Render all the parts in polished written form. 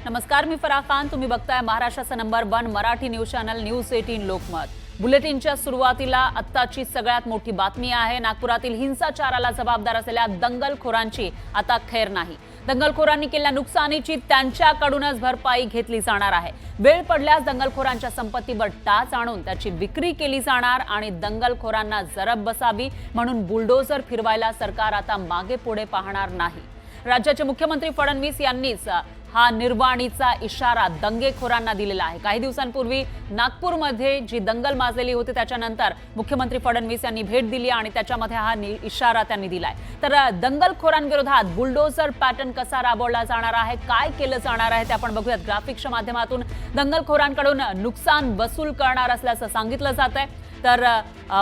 नमस्कार, मी फराह खान. तुम्ही बघताय महाराष्ट्राचा number 1 Marathi news channel news 18 Lokmat. बुलेटिनच्या सुरुवातीला आत्ताची सगळ्यात मोठी बातमी आहे. नागपुरातील हिंसाचाराला जबाबदार असलेल्या दंगलखोरांची आता खैर नाही. दंगलखोरांनी केलेल्या नुकसानीची त्यांच्याकडूनच भरपाई घेतली जाणार आहे. वेळ पडल्यास दंगलखोरांच्या संपत्तीवर टाच आणून त्याची विक्री केली जाणार आणि दंगलखोरांना जरब बसावी म्हणून बुलडोझर फिरवायला सरकार आता मागे पुढे पाहणार नाही. राज्याचे मुख्यमंत्री फडणवीस यांनीच हा निर्वाणीचा इशारा दंगेखोरांना दिलेला आहे. काही दिवसांपूर्वी नागपूरमध्ये जी दंगल माजलेली होती त्याच्यानंतर मुख्यमंत्री फडणवीस यांनी भेट दिली आणि त्याच्यामध्ये हा इशारा त्यांनी दिलाय. तर दंगलखोरांविरोधात बुलडोझर पॅटर्न कसा राबवला जाणार आहे, काय केलं जाणार आहे ते आपण बघूयात. ग्राफिक्सच्या माध्यमातून दंगलखोरांकडून नुकसान वसूल करणार असल्याचं सांगितलं जात आहे. तर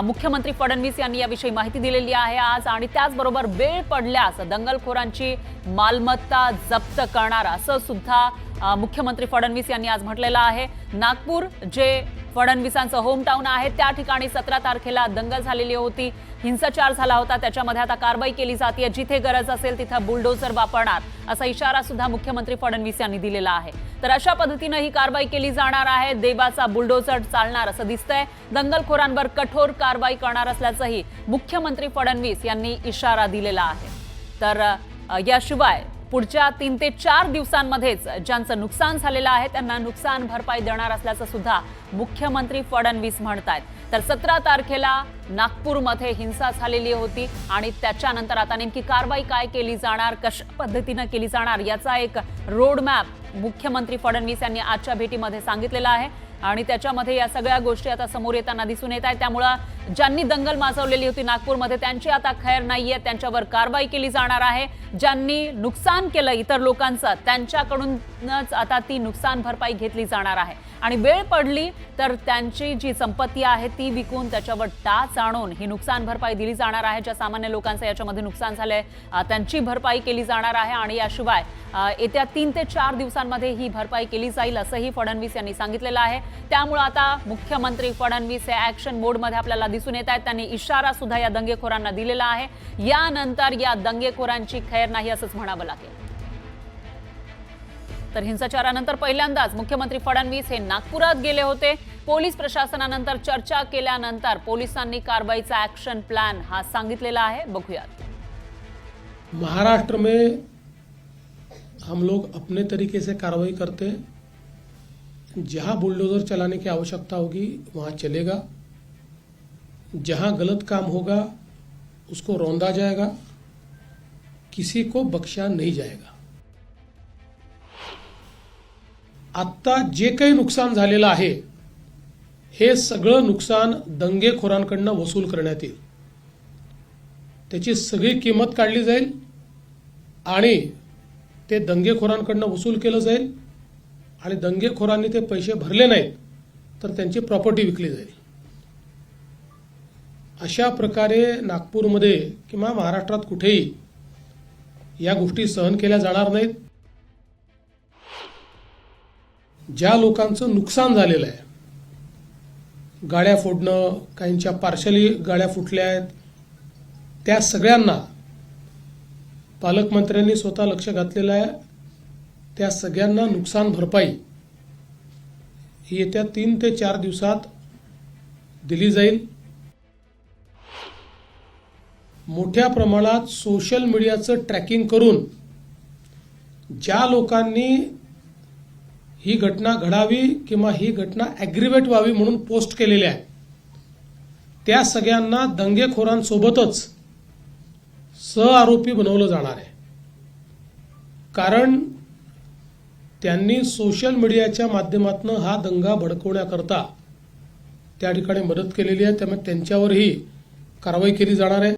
मुख्यमंत्री फडणवीस यांनी याविषयी माहिती दिलेली आहे आज. आणि त्याचबरोबर वेळ पडल्यास दंगलखोरांची मालमत्ता जप्त करणार असं सुद्धा मुख्यमंत्री फडणवीस यांनी आज म्हटलेलं आहे. नागपूर जे फडणवीसांचं होम टाउन आहे त्या ठिकाणी 17 तारखेला दंगल झालेली होती, हिंसाचार झाला होता. त्याच्यामध्ये आता कारवाई केली जाते. जिथे गरज असेल तिथे बुलडोझर वापरणार असा इशारा सुद्धा मुख्यमंत्री फडणवीस यांनी दिलेला आहे. तर अशा पद्धतीने ही कारवाई केली जाणार आहे. देवाचा बुलडोझर चालणार असं दिसतंय. दंगलखोरांवर कठोर कारवाई करणार असल्याचंही मुख्यमंत्री फडणवीस यांनी इशारा दिलेला आहे. तर याशिवाय पुढच्या 3 ते 4 दिवसांमध्येच ज्यांचं नुकसान झालेलं आहे त्यांना नुकसान भरपाई देणार असल्याचं सुद्धा मुख्यमंत्री फडणवीस म्हणतात. तर 17 तारखेला नागपूरमध्ये हिंसा झालेली होती आणि त्याच्यानंतर आता नेमकी कारवाई काय केली जाणार, कशा पद्धतीने केली जाणार याचा एक रोडमॅप मुख्यमंत्री फडणवीस यांनी आजच्या भेटीमध्ये सांगितलेला आहे. आणि त्याच्यामध्ये या सगळ्या गोष्टी आता समोर येताना दिसून येत आहेत. त्यामुळे ज्यांनी दंगल माजवलेली होती नागपूरमध्ये त्यांची आता खैर नाहीये, त्यांच्यावर कारवाई केली जाणार आहे. ज्यांनी नुकसान केलं इतर लोकांचं त्यांच्याकडूनच आता ती नुकसान भरपाई घेतली जाणार आहे. आणि वेळ पडली तर त्यांची जी संपत्ती आहे ती विकून त्याच्यावर टाच आणून ही नुकसान भरपाई दिली जाणार आहे. ज्या सामान्य लोकांचं याच्यामध्ये नुकसान झालंय त्यांची भरपाई केली जाणार आहे. आणि याशिवाय येत्या 3 ते 4 दिवसांमध्ये ही भरपाई केली जाईल असंही फडणवीस यांनी सांगितलेलं आहे. त्यामुळे आता मुख्यमंत्री फडणवीस हे ऍक्शन मोडमध्ये आपल्याला दिसून येत आहेत. त्यांनी इशारा सुद्धा या दंगेखोरांना दिलेला आहे. यानंतर या दंगेखोरांची खैर नाही असंच म्हणावं लागेल. तर हिंसाचारानंतर पहिल्यांदाच मुख्यमंत्री फडणवीस हे नागपुरात गेले होते. पोलीस प्रशासनानंतर चर्चा केल्यानंतर पोलिसांनी कारवाईचा ऍक्शन प्लॅन हा सांगितलेला आहे. बघूयात. महाराष्ट्र में हम लोग अपने तरीके से कार्रवाई करते हैं. जहां बुलडोजर चलाने की आवश्यकता होगी वहां चलेगा. जहां गलत काम होगा उसको रौंदा जाएगा, किसी को बख्शा नहीं जाएगा. आता जे काही नुकसान झालेलं आहे हे सगळं नुकसान दंगेखोरांकडून वसूल करण्यात येईल. त्याची सगळी किंमत काढली जाईल आणि ते दंगेखोरांकडून वसूल केलं जाईल. आणि दंगेखोरांनी ते पैसे भरले नाहीत तर त्यांची प्रॉपर्टी विकली जाईल. अशा प्रकारे नागपूरमध्ये किंवा महाराष्ट्रात कुठेही या गोष्टी सहन केल्या जाणार नाहीत. ज्या लोकांचं नुकसान झालेलं आहे, गाड्या फोडणं, काहींच्या पार्शली गाड्या फुटल्या आहेत, त्या सगळ्यांना पालकमंत्र्यांनी स्वतः लक्ष घातलेलं आहे. त्या सगळ्यांना नुकसान भरपाई ही येत्या 3 ते 4 दिवसात दिली जाईल. मोठ्या प्रमाणात सोशल मीडियाचं ट्रॅकिंग करून ज्या लोकांनी ही घटना घडावी किंवा ही घटना ॲग्रिवेट व्हावी म्हणून पोस्ट केलेल्या आहे त्या सगळ्यांना दंगेखोरांसोबतच सहआरोपी बनवलं जाणार आहे. कारण त्यांनी सोशल मीडियाच्या माध्यमातून हा दंगा भडकवण्याकरता त्या ठिकाणी मदत केलेली आहे. त्यामुळे त्यांच्यावरही कारवाई केली जाणार आहे.